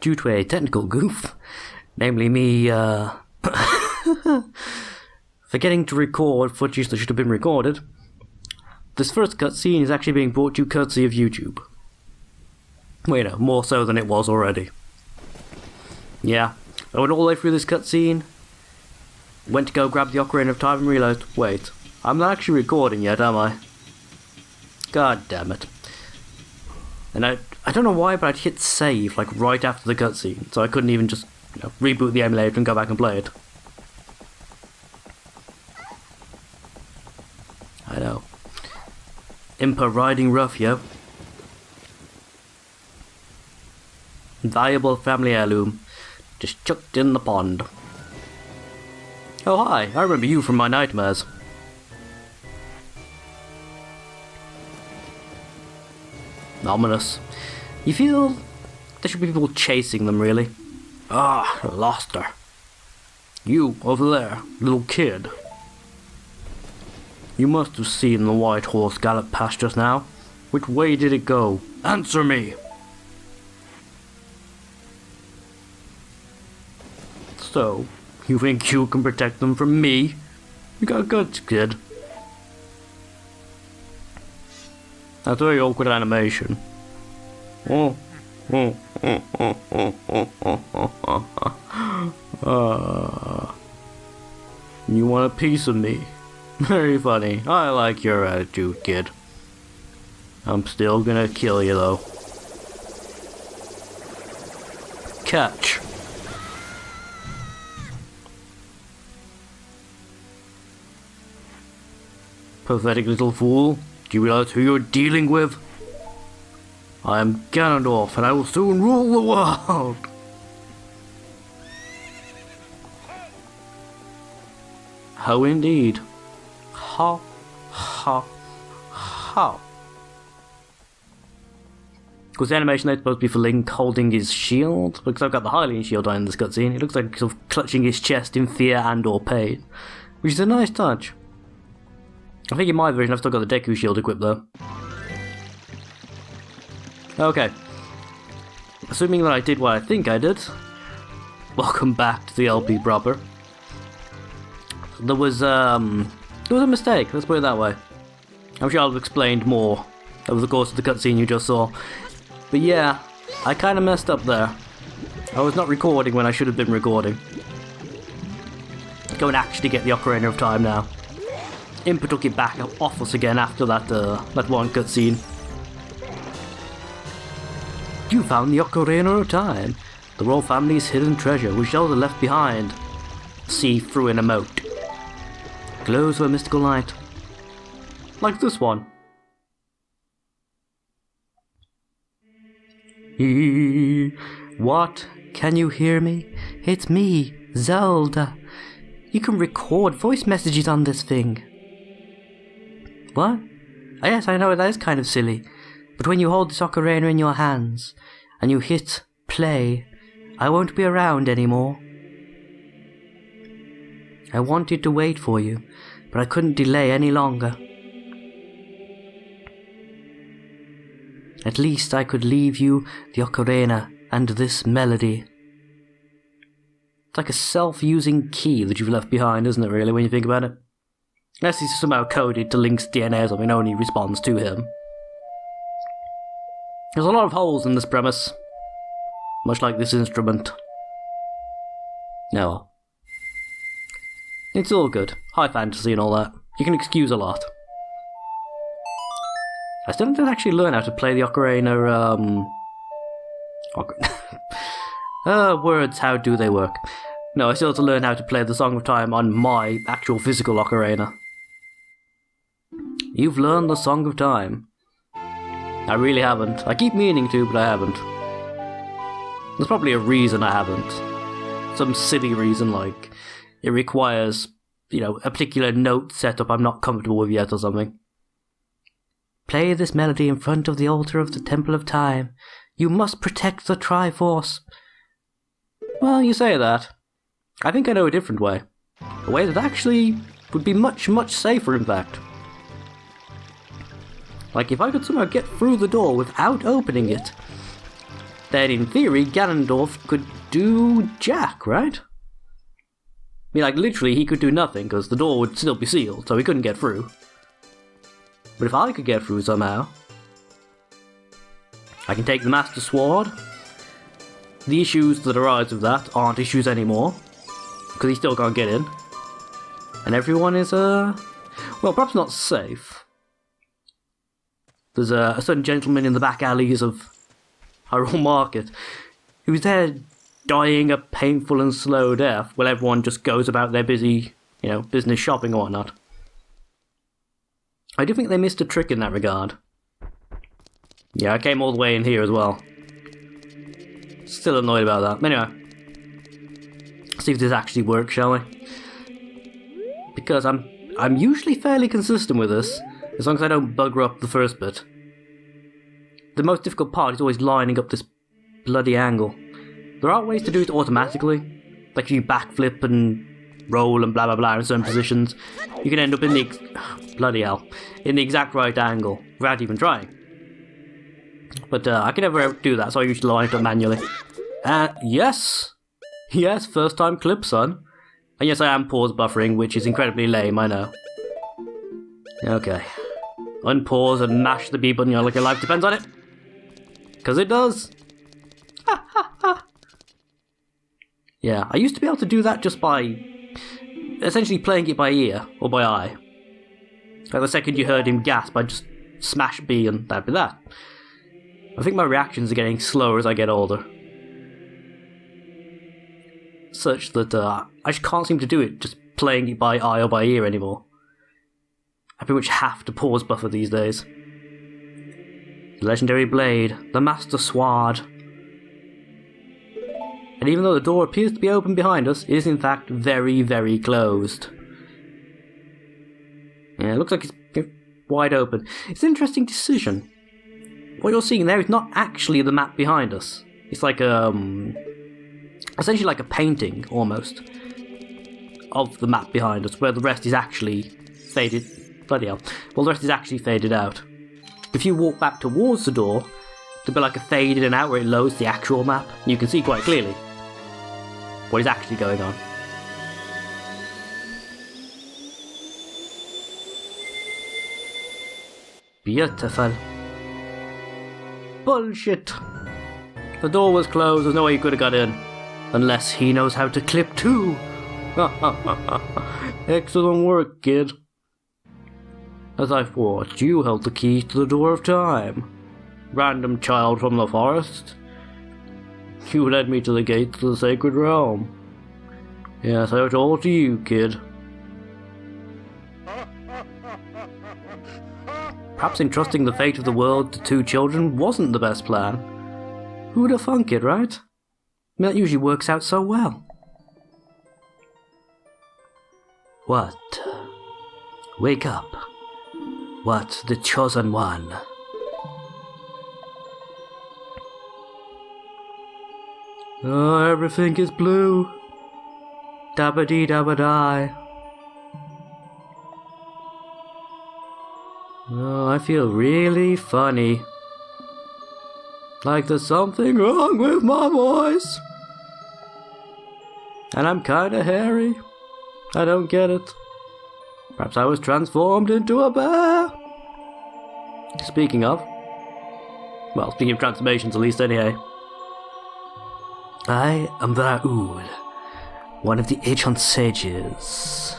due to a technical goof, namely me, forgetting to record footage that should have been recorded, this first cutscene is actually being brought to you courtesy of YouTube. Well, you know, more so than it was already. Yeah, I went all the way through this cutscene, went to go grab the Ocarina of Time and realised, wait, I'm not actually recording yet, am I? God damn it. And I don't know why, but I'd hit save, like, right after the cutscene, so I couldn't even just, you know, reboot the emulator and go back and play it. I know. Impa riding rough, yo. Valuable family heirloom. Just chucked in the pond. Oh hi, I remember you from my nightmares. Ominous. You feel there should be people chasing them, really. Ah, lost her. You, over there, little kid. You must have seen the white horse gallop past just now. Which way did it go? Answer me! So, you think you can protect them from me? You got guts, kid. That's a very awkward animation. You want a piece of me? Very funny. I like your attitude, kid. I'm still gonna kill you, though. Catch. Pathetic little fool. Do you realize who you're dealing with? I am Ganondorf, and I will soon rule the world! How indeed. Ha, ha, ha. Because the animation is supposed to be for Link holding his shield, because I've got the Hylian shield on in this cutscene. It looks like he's sort of clutching his chest in fear and or pain, which is a nice touch. I think in my version I've still got the Deku shield equipped though. Okay. Assuming that I did what I think I did, welcome back to the LP proper. There was a mistake, let's put it that way. I'm sure I'll have explained more over the course of the cutscene you just saw. But yeah, I kinda messed up there. I was not recording when I should have been recording. Go and actually get the Ocarina of Time now. Impa took it back off us again after that one cutscene. You found the Ocarina of Time, the royal family's hidden treasure, which elder left behind. See through an emote. Glows with a mystical light. Like this one. What? Can you hear me? It's me, Zelda. You can record voice messages on this thing. What? Oh, yes, I know that is kind of silly. But when you hold this ocarina in your hands, and you hit play, I won't be around anymore. I wanted to wait for you, but I couldn't delay any longer. At least I could leave you the ocarina and this melody. It's like a self-using key that you've left behind, isn't it, really, when you think about it? Unless he's somehow coded to Link's DNA or something, no one responds to him. There's a lot of holes in this premise. Much like this instrument. No. It's all good. High fantasy and all that. You can excuse a lot. I still didn't actually learn how to play the Ocarina, words, how do they work? No, I still have to learn how to play the Song of Time on my actual physical Ocarina. You've learned the Song of Time. I really haven't. I keep meaning to, but I haven't. There's probably a reason I haven't. Some silly reason, like it requires, you know, a particular note setup I'm not comfortable with yet or something. Play this melody in front of the altar of the Temple of Time. You must protect the Triforce. Well, you say that. I think I know a different way. A way that actually would be much, much safer, in fact. Like, if I could somehow get through the door without opening it, then in theory, Ganondorf could do jack, right? I mean, like, literally, he could do nothing, because the door would still be sealed, so he couldn't get through. But if I could get through somehow, I can take the Master Sword. The issues that arise with that aren't issues anymore, because he still can't get in. And everyone is, well, perhaps not safe. There's a certain gentleman in the back alleys of Hyrule Market who's there dying a painful and slow death while everyone just goes about their busy, business shopping or whatnot. I do think they missed a trick in that regard. Yeah, I came all the way in here as well. Still annoyed about that. Anyway, let's see if this actually works, shall we? Because I'm usually fairly consistent with this, as long as I don't bugger up the first bit. The most difficult part is always lining up this bloody angle. There are ways to do it automatically, like if you backflip and roll and blah blah blah in certain positions, you can end up in the bloody hell, in the exact right angle without even trying. But I can never do that, so I usually line it up manually. Yes, first time clip, son. And yes, I am pause buffering, which is incredibly lame, I know. Okay. Unpause and mash the B button like your life depends on it. Because it does. Yeah, I used to be able to do that just by essentially playing it by ear or by eye. Like the second you heard him gasp, I'd just smash B and that'd be that. I think my reactions are getting slower as I get older. Such that I just can't seem to do it just playing it by eye or by ear anymore. I pretty much have to pause buffer these days. The legendary blade, the Master Sword. And even though the door appears to be open behind us, it is in fact very, very closed. Yeah, it looks like it's wide open. It's an interesting decision. What you're seeing there is not actually the map behind us. It's like essentially like a painting, almost, of the map behind us, where the rest is actually faded. Bloody hell. Well, the rest is actually faded out. If you walk back towards the door, there'll be like a fade in and out where it loads the actual map, and you can see quite clearly what is actually going on. Beautiful. Bullshit. The door was closed, there's no way you could have got in. Unless he knows how to clip too. Excellent work, kid. As I thought, you held the key to the door of time. Random child from the forest. You led me to the gates of the sacred realm. Yes, I owe it all to you, kid. Perhaps entrusting the fate of the world to two children wasn't the best plan. Who would have thunk it, right? I mean, that usually works out so well. What? Wake up. What, the chosen one? Oh, everything is blue. Dabba-dee-dabba-die. Oh, I feel really funny. Like there's something wrong with my voice. And I'm kinda hairy. I don't get it. Perhaps I was transformed into a bear. Speaking of transformations at least anyway. I am Raoul, one of the ancient sages.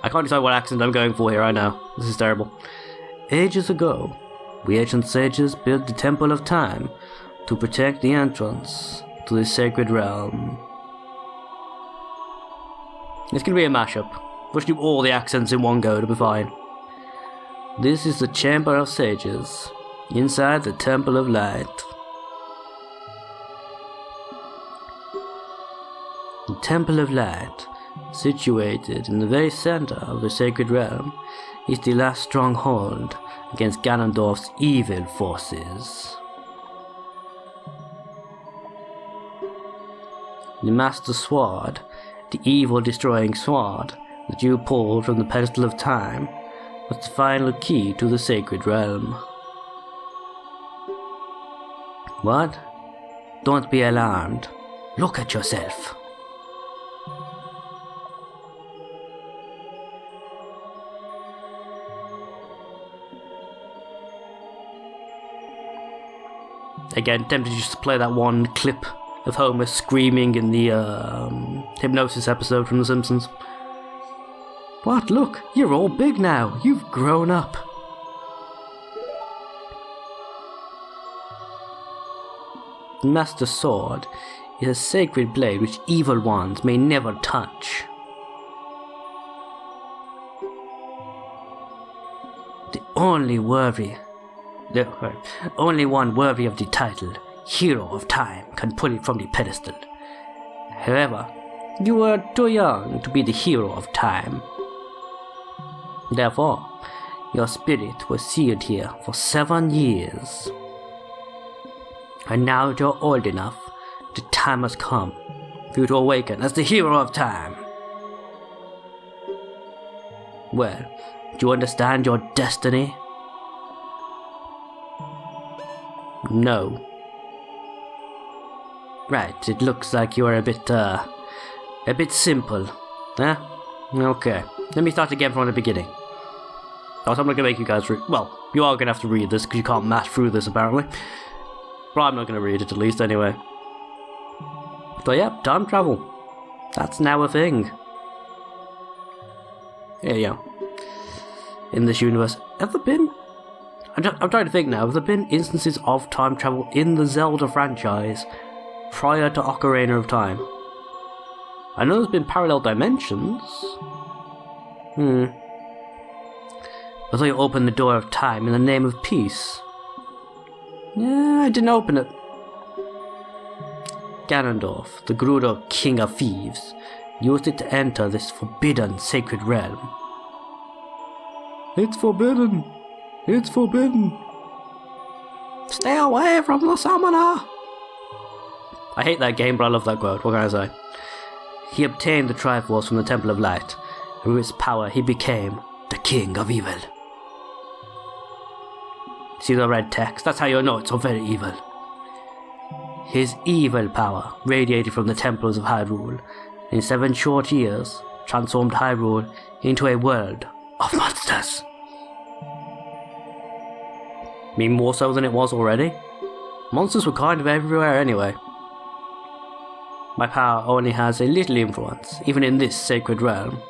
I can't decide what accent I'm going for here, I know. This is terrible. Ages ago, we ancient sages built the Temple of Time to protect the entrance to the sacred realm. It's gonna be a mashup. We'll do all the accents in one go to be fine. This is the Chamber of Sages, inside the Temple of Light. The Temple of Light, situated in the very center of the sacred realm, is the last stronghold against Ganondorf's evil forces. The Master Sword, the evil-destroying sword that you pulled from the pedestal of time, was the final key to the sacred realm. What? Don't be alarmed. Look at yourself. Again, tempted just to play that one clip of Homer screaming in the hypnosis episode from The Simpsons. What? Look, you're all big now. You've grown up. The Master Sword is a sacred blade which evil ones may never touch. The only one worthy of the title, Hero of Time, can pull it from the pedestal. However, you were too young to be the Hero of Time. Therefore, your spirit was sealed here for 7 years. And now that you're old enough, the time has come for you to awaken as the Hero of Time. Well, do you understand your destiny? No. Right, it looks like you are a bit simple. Huh? Okay, let me start again from the beginning. I'm not gonna make you guys read. Well, you are gonna have to read this because you can't mash through this apparently. But I'm not gonna read it at least anyway. But yeah, time travel. That's now a thing. Yeah. In this universe, have there been? I'm trying to think now. Have there been instances of time travel in the Zelda franchise prior to Ocarina of Time? I know there's been parallel dimensions. I thought you opened the door of time in the name of peace. Yeah, I didn't open it. Ganondorf, the Gerudo King of Thieves, used it to enter this forbidden sacred realm. It's forbidden! It's forbidden! Stay away from the summoner! I hate that game, but I love that quote. What can I say? He obtained the Triforce from the Temple of Light, and through its power he became the King of Evil. See the red text? That's how you know it's so very evil. His evil power radiated from the temples of Hyrule, and in 7 short years transformed Hyrule into a world of monsters. I mean, more so than it was already? Monsters were kind of everywhere anyway. My power only has a little influence, even in this sacred realm.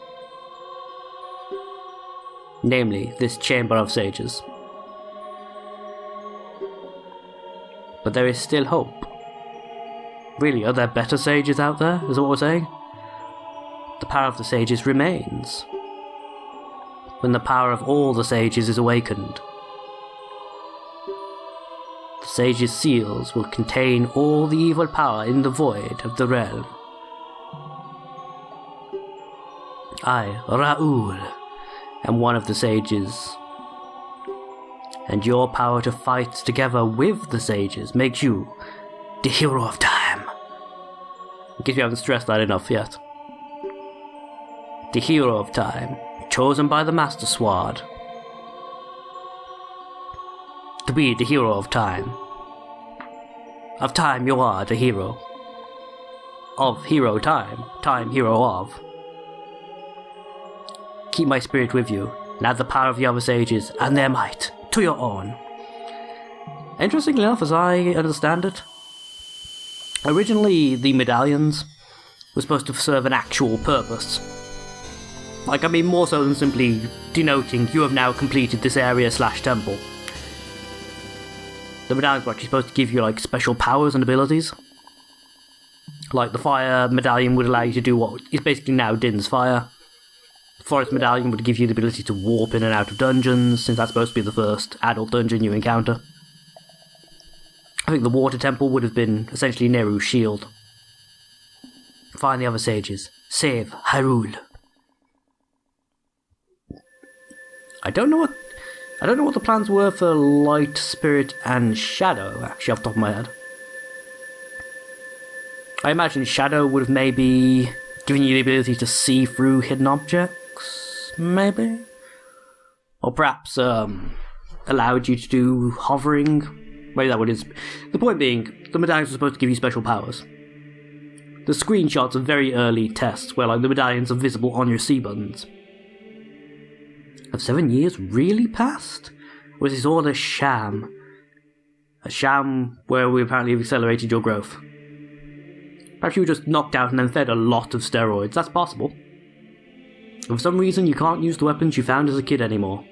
Namely, this Chamber of Sages. But there is still hope. Really, are there better sages out there, is what we're saying? The power of the sages remains. When the power of all the sages is awakened, the sages' seals will contain all the evil power in the void of the realm. I, Raoul, am one of the sages. And your power to fight together with the sages makes you the Hero of Time. I guess you haven't stressed that enough yet. The Hero of Time, chosen by the Master Sword. To be the Hero of Time. Of time you are the hero. Of hero time, time hero of. Keep my spirit with you, and add the power of the other sages and their might to your own. Interestingly enough, as I understand it, originally the medallions were supposed to serve an actual purpose. Like, I mean, more so than simply denoting you have now completed this area / temple. The medallions were actually supposed to give you, like, special powers and abilities. Like, the fire medallion would allow you to do what is basically now Din's fire. The forest medallion would give you the ability to warp in and out of dungeons, since that's supposed to be the first adult dungeon you encounter. I think the water temple would have been essentially Neru's shield. Find the other sages. Save Hyrule. I don't know what the plans were for Light, Spirit, and Shadow, actually, off the top of my head. I imagine Shadow would have maybe given you the ability to see through hidden objects, maybe? Or perhaps allowed you to do hovering Maybe that would is. The point being, the medallions are supposed to give you special powers. The screenshots of very early tests where like the medallions are visible on your C buttons. Have 7 years really passed? Or is this all a sham? A sham where we apparently have accelerated your growth. Perhaps you were just knocked out and then fed a lot of steroids. That's possible. And for some reason you can't use the weapons you found as a kid anymore.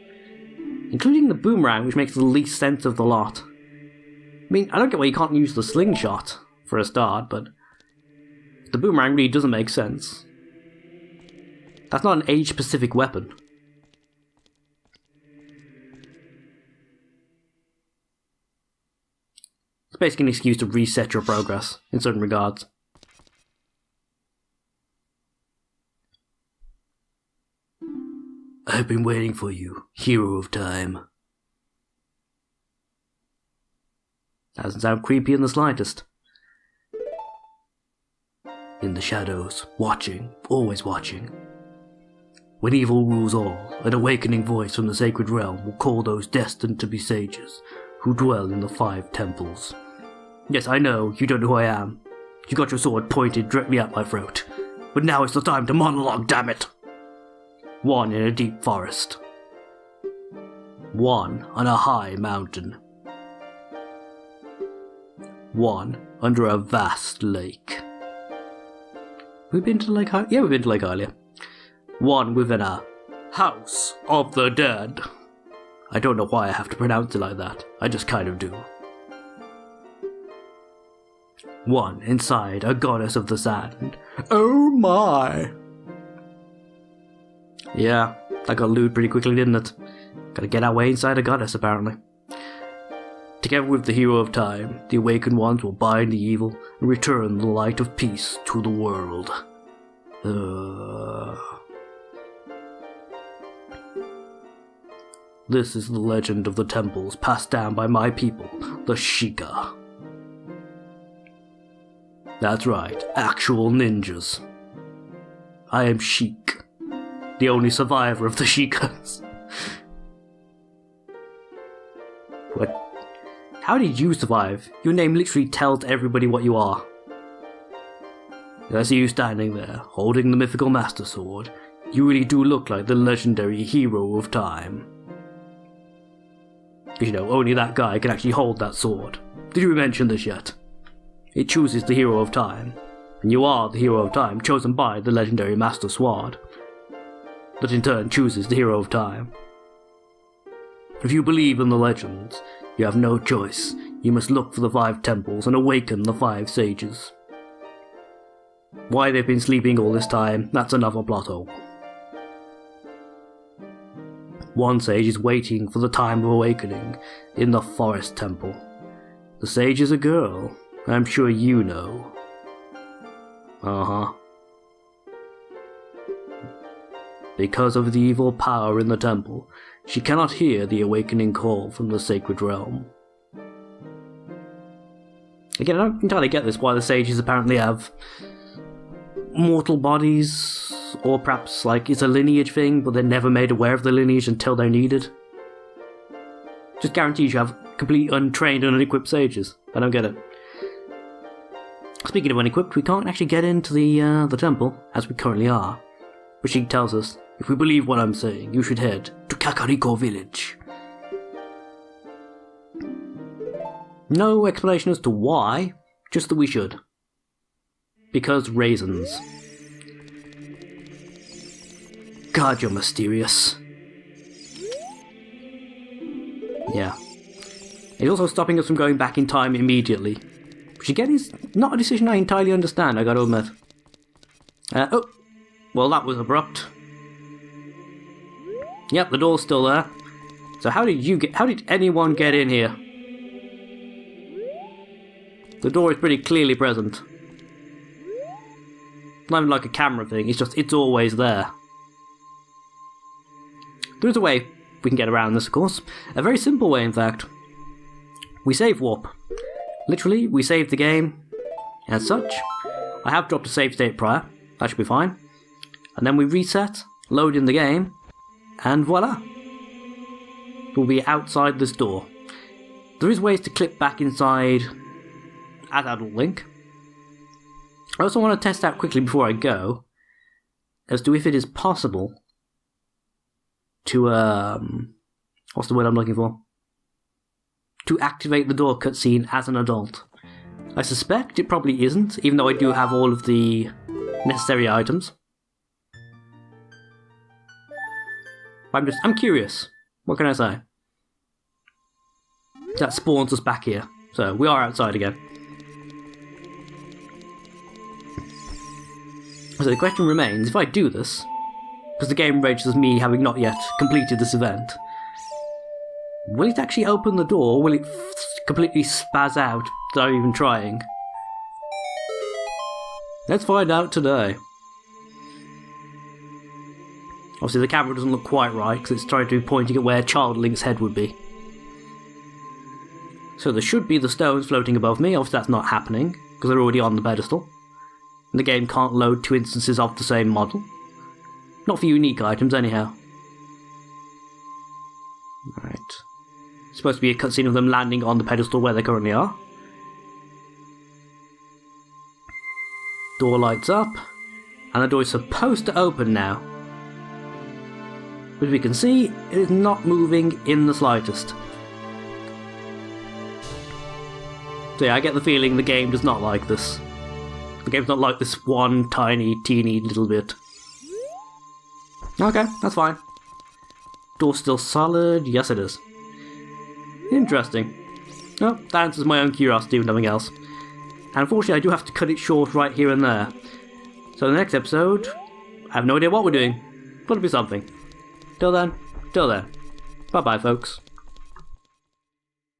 Including the boomerang, which makes the least sense of the lot. I mean, I don't get why you can't use the slingshot, for a start, but the boomerang really doesn't make sense. That's not an age-specific weapon. It's basically an excuse to reset your progress, in certain regards. I've been waiting for you, hero of time. That doesn't sound creepy in the slightest. In the shadows, watching, always watching. When evil rules all, an awakening voice from the sacred realm will call those destined to be sages, who dwell in the 5 temples. Yes, I know, you don't know who I am. You got your sword pointed directly at my throat. But now is the time to monologue, damn it! 1 in a deep forest. 1 on a high mountain. 1 under a vast lake. We've been to Lake Hylia? Yeah, we've been to Lake Hylia. 1 within a house of the dead. I don't know why I have to pronounce it like that. I just kind of do. 1 inside a goddess of the sand. Oh my! Yeah, that got lewd pretty quickly, didn't it? Gotta get our way inside a goddess, apparently. Together with the hero of time, the awakened ones will bind the evil and return the light of peace to the world. This is the legend of the temples passed down by my people, the Sheikah. That's right, actual ninjas. I am Sheik, the only survivor of the Sheikahs. What? How did you survive? Your name literally tells everybody what you are. I see you standing there, holding the mythical Master Sword. You really do look like the legendary hero of time. You know, only that guy can actually hold that sword. Did you mention this yet? It chooses the hero of time, and you are the hero of time chosen by the legendary Master Sword, that in turn chooses the hero of time. If you believe in the legends, you have no choice. You must look for the 5 temples and awaken the 5 sages. Why they've been sleeping all this time, that's another plot hole. 1 sage is waiting for the time of awakening in the forest temple. The sage is a girl, I'm sure you know. Because of the evil power in the temple, she cannot hear the awakening call from the sacred realm. Again, I don't entirely get this, why the sages apparently have mortal bodies, or perhaps like it's a lineage thing, but they're never made aware of the lineage until they're needed. Just guarantees you have completely untrained and unequipped sages. I don't get it. Speaking of unequipped, we can't actually get into the temple, as we currently are. But she tells us, if we believe what I'm saying, you should head to Kakariko village. No explanation as to why, just that we should. Because raisins. God, you're mysterious. Yeah. He's also stopping us from going back in time immediately. Which again is not a decision I entirely understand, I gotta admit. Oh, well that was abrupt. Yep, the door's still there. So how did anyone get in here? The door is pretty clearly present. Not even like a camera thing, it's always there. There's a way we can get around this, of course. A very simple way, in fact. We save warp. Literally, we save the game. As such, I have dropped a save state prior. That should be fine. And then we reset, load in the game, and voila. We'll be outside this door. There is ways to clip back inside as Adult Link. I also want to test out quickly before I go as to if it is possible to, what's the word I'm looking for? To activate the door cutscene as an adult. I suspect it probably isn't, even though I do have all of the necessary items. I'm curious. What can I say? That spawns us back here. So, we are outside again. So the question remains, if I do this, because the game registers me having not yet completed this event, will it actually open the door, or will it completely spaz out without even trying? Let's find out today. Obviously the camera doesn't look quite right, because it's trying to be pointing at where Child Link's head would be. So there should be the stones floating above me. Obviously that's not happening, because they're already on the pedestal. And the game can't load two instances of the same model. Not for unique items, anyhow. Right. It's supposed to be a cutscene of them landing on the pedestal where they currently are. Door lights up, and the door is supposed to open now. But as we can see, it is not moving in the slightest. So yeah, I get the feeling the game does not like this. The game's not like this one tiny, teeny little bit. Okay, that's fine. Door's still solid. Yes, it is. Interesting. Oh, that answers my own curiosity with nothing else. And unfortunately, I do have to cut it short right here and there. So the next episode, I have no idea what we're doing. But it'll be something. Till then. Bye-bye, folks.